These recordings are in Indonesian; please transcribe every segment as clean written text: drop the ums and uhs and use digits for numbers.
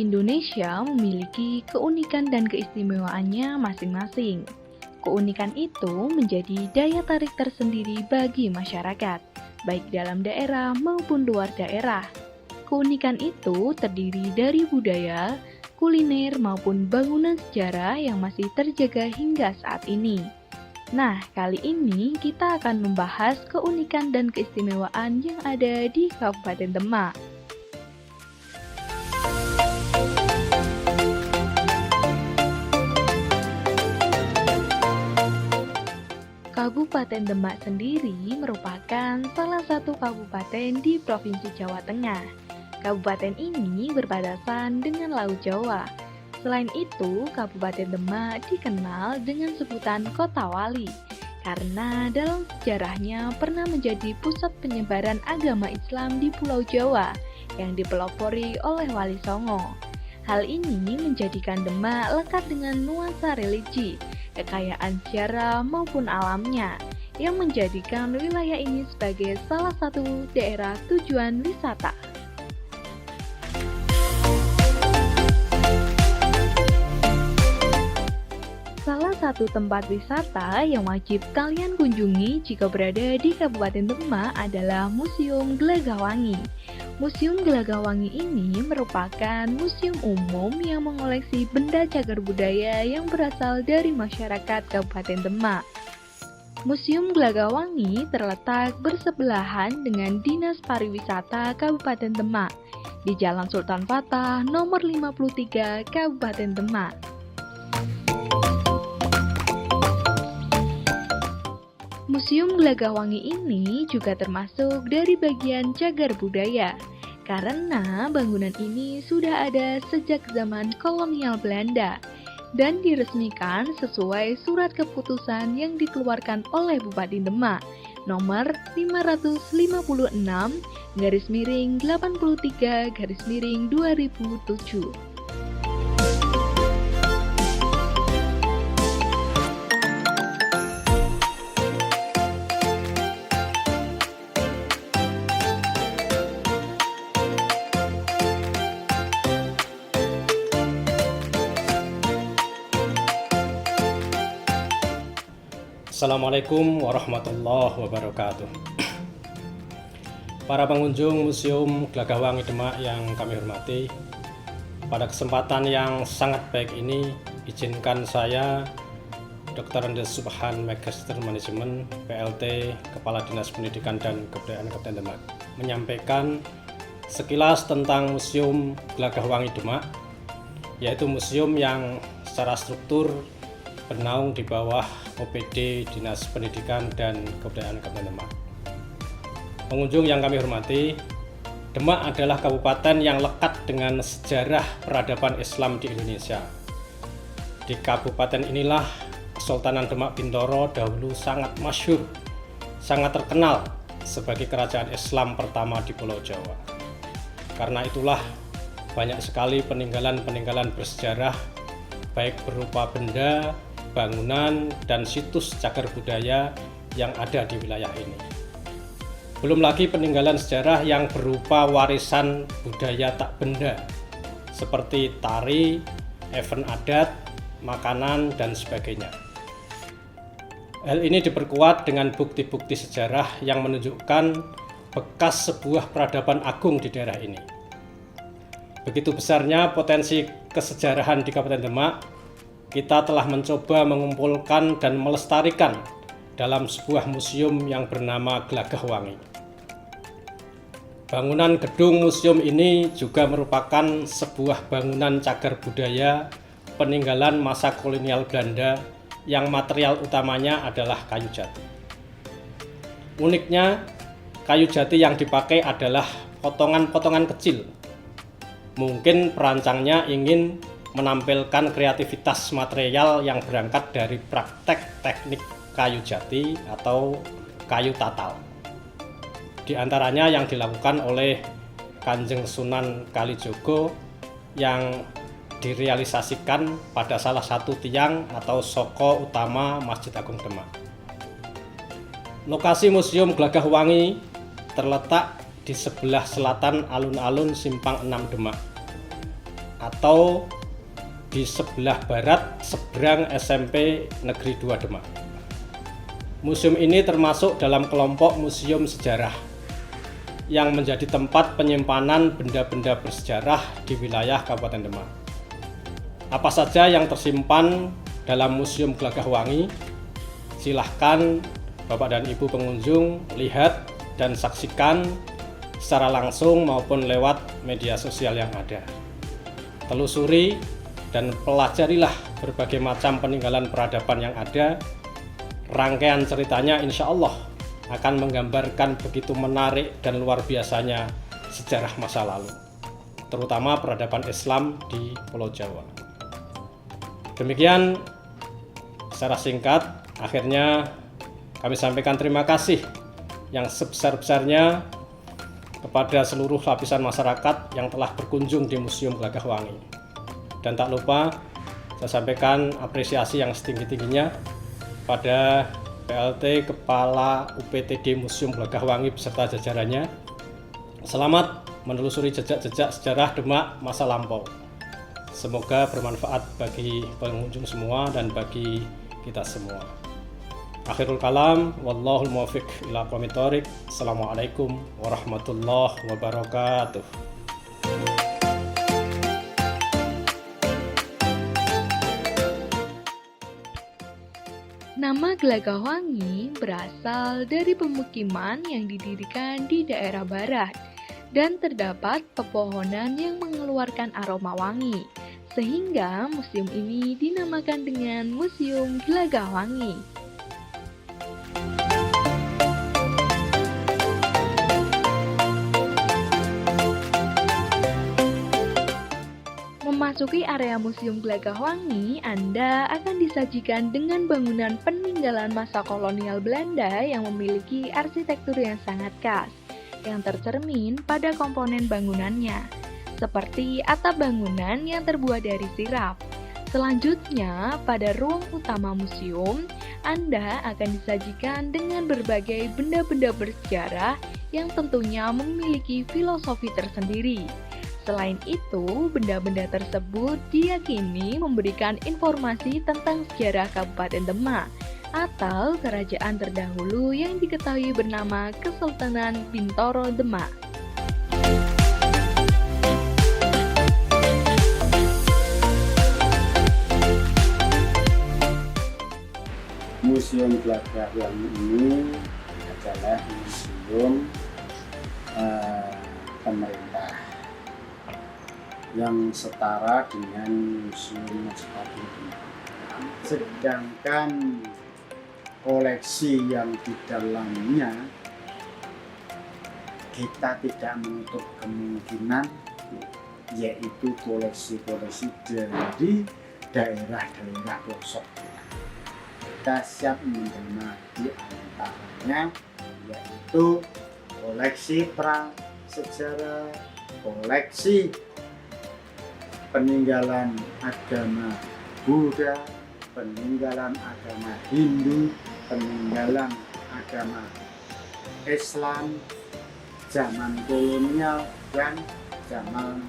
Indonesia memiliki keunikan dan keistimewaannya masing-masing. Keunikan itu menjadi daya tarik tersendiri bagi masyarakat, baik dalam daerah maupun luar daerah. Keunikan itu terdiri dari budaya, kuliner, maupun bangunan sejarah yang masih terjaga hingga saat ini. Nah, kali ini kita akan membahas keunikan dan keistimewaan yang ada di Kabupaten Demak. Kabupaten Demak sendiri merupakan salah satu kabupaten di Provinsi Jawa Tengah. Kabupaten ini berbatasan dengan Laut Jawa. Selain itu, Kabupaten Demak dikenal dengan sebutan Kota Wali, karena dalam sejarahnya pernah menjadi pusat penyebaran agama Islam di Pulau Jawa yang dipelopori oleh Wali Songo. Hal ini menjadikan Demak lekat dengan nuansa religi, kekayaan sejarah maupun alamnya, yang menjadikan wilayah ini sebagai salah satu daerah tujuan wisata. Salah satu tempat wisata yang wajib kalian kunjungi jika berada di Kabupaten Demak adalah Museum Gelagawangi. Museum Gelagawangi ini merupakan museum umum yang mengoleksi benda cagar budaya yang berasal dari masyarakat Kabupaten Demak. Museum Gelagawangi terletak bersebelahan dengan Dinas Pariwisata Kabupaten Demak di Jalan Sultan Fatah nomor 53 Kabupaten Demak. Museum Gelagawangi ini juga termasuk dari bagian cagar budaya, karena bangunan ini sudah ada sejak zaman kolonial Belanda dan diresmikan sesuai surat keputusan yang dikeluarkan oleh Bupati Demak nomor 550/83/2007. Assalamualaikum warahmatullahi wabarakatuh. Para pengunjung Museum Gelagawangi Demak yang kami hormati, pada kesempatan yang sangat baik ini, izinkan saya, Dr. Andes Subhan, Magister Manajemen, PLT, Kepala Dinas Pendidikan dan Kebudayaan Kabupaten Demak, menyampaikan sekilas tentang Museum Gelagawangi Demak, yaitu museum yang secara struktur bernaung di bawah OPD Dinas Pendidikan dan Kebudayaan Kabupaten Demak. Pengunjung yang kami hormati, Demak adalah kabupaten yang lekat dengan sejarah peradaban Islam di Indonesia. Di kabupaten inilah Kesultanan Demak Bintoro dahulu sangat masyhur, sangat terkenal sebagai kerajaan Islam pertama di Pulau Jawa. Karena itulah banyak sekali peninggalan-peninggalan bersejarah, baik berupa benda, bangunan, dan situs cagar budaya yang ada di wilayah ini. Belum lagi peninggalan sejarah yang berupa warisan budaya tak benda, seperti tari, event adat, makanan, dan sebagainya. Hal ini diperkuat dengan bukti-bukti sejarah yang menunjukkan bekas sebuah peradaban agung di daerah ini. Begitu besarnya potensi kesejarahan di Kabupaten Demak, kita telah mencoba mengumpulkan dan melestarikan dalam sebuah museum yang bernama Gelagawangi. Bangunan gedung museum ini juga merupakan sebuah bangunan cagar budaya peninggalan masa kolonial Belanda yang material utamanya adalah kayu jati. Uniknya, kayu jati yang dipakai adalah potongan-potongan kecil. Mungkin perancangnya ingin menampilkan kreativitas material yang berangkat dari praktek teknik kayu jati atau kayu tatal. Di antaranya yang dilakukan oleh Kanjeng Sunan Kalijogo yang direalisasikan pada salah satu tiang atau soko utama Masjid Agung Demak. Lokasi Museum Gelagawangi terletak di sebelah selatan alun-alun Simpang 6 Demak. atau di sebelah barat seberang SMP Negeri 2 Demak. Museum ini termasuk dalam kelompok museum sejarah yang menjadi tempat penyimpanan benda-benda bersejarah di wilayah Kabupaten Demak. Apa saja yang tersimpan dalam Museum Gelagahwangi? Silahkan Bapak dan Ibu pengunjung lihat dan saksikan secara langsung maupun lewat media sosial yang ada. Telusuri dan pelajarilah berbagai macam peninggalan peradaban yang ada. Rangkaian ceritanya insya Allah akan menggambarkan begitu menarik dan luar biasanya sejarah masa lalu, terutama peradaban Islam di Pulau Jawa. Demikian secara singkat, akhirnya kami sampaikan terima kasih yang sebesar-besarnya kepada seluruh lapisan masyarakat yang telah berkunjung di Museum Gelagahwangi. Dan tak lupa saya sampaikan apresiasi yang setinggi-tingginya pada PLT Kepala UPTD Museum Gelagahwangi beserta jajarannya. Selamat menelusuri jejak-jejak sejarah Demak masa lampau. Semoga bermanfaat bagi pengunjung semua dan bagi kita semua. Akhirul kalam, wallahul muwaffiq ila aqwamit thoriq. Assalamualaikum warahmatullahi wabarakatuh. Nama Gelagahwangi berasal dari pemukiman yang didirikan di daerah barat dan terdapat pepohonan yang mengeluarkan aroma wangi, sehingga museum ini dinamakan dengan Museum Gelagahwangi. Memasuki area Museum Gelagahwangi, Anda akan disajikan dengan bangunan peninggalan masa kolonial Belanda yang memiliki arsitektur yang sangat khas, yang tercermin pada komponen bangunannya, seperti atap bangunan yang terbuat dari sirap. Selanjutnya, pada ruang utama museum, Anda akan disajikan dengan berbagai benda-benda bersejarah yang tentunya memiliki filosofi tersendiri. Selain itu, benda-benda tersebut diyakini memberikan informasi tentang sejarah Kabupaten Demak atau kerajaan terdahulu yang diketahui bernama Kesultanan Bintoro Demak. Museum Gelagahwangi ini adalah museum pemerintah yang setara dengan museum seperti ini. Sedangkan koleksi yang di dalamnya kita tidak menutup kemungkinan, yaitu koleksi-koleksi dari daerah-daerah pelosok. Kita siap menerima di antaranya yaitu koleksi prasejarah, koleksi peninggalan agama Buddha, peninggalan agama Hindu, peninggalan agama Islam, zaman kolonial dan zaman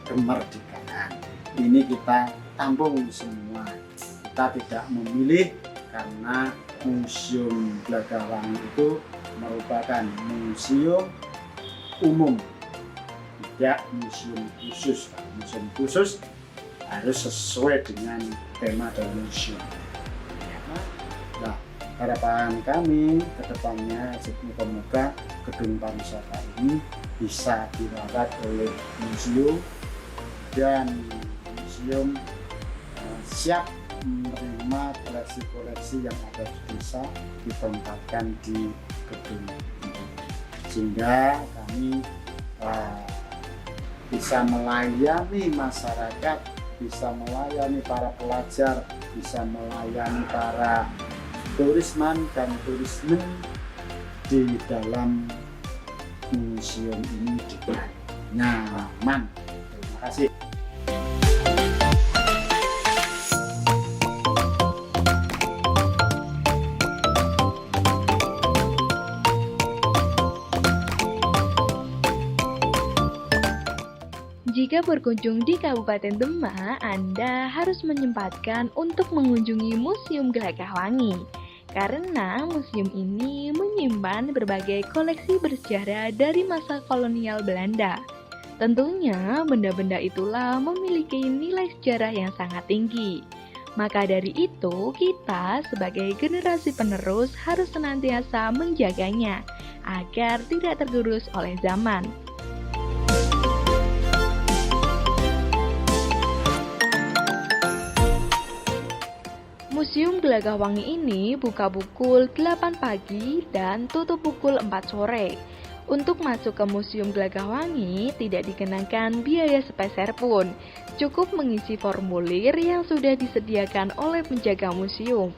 kemerdekaan. Ini kita tampung semua. Kita tidak memilih karena Museum Gelagahwangi itu merupakan museum umum, tidak museum khusus. Museum khusus harus sesuai dengan tema dari museum. Nah, harapan kami ke depannya semoga gedung pariwisata ini bisa dirawat oleh museum dan museum siap menerima koleksi-koleksi yang ada di desa ditempatkan di gedung ini, sehingga kami bisa melayani masyarakat, bisa melayani para pelajar, bisa melayani para turisman dan turisme di dalam museum ini dengan nyaman. Terima kasih. Jika berkunjung di Kabupaten Demak, Anda harus menyempatkan untuk mengunjungi Museum Gelagahwangi. Karena museum ini menyimpan berbagai koleksi bersejarah dari masa kolonial Belanda. Tentunya benda-benda itulah memiliki nilai sejarah yang sangat tinggi. Maka dari itu, kita sebagai generasi penerus harus senantiasa menjaganya agar tidak tergerus oleh zaman. Museum Gelagahwangi ini buka pukul 8 pagi dan tutup pukul 4 sore. Untuk masuk ke Museum Gelagahwangi tidak dikenakan biaya sepeser pun. Cukup mengisi formulir yang sudah disediakan oleh penjaga museum.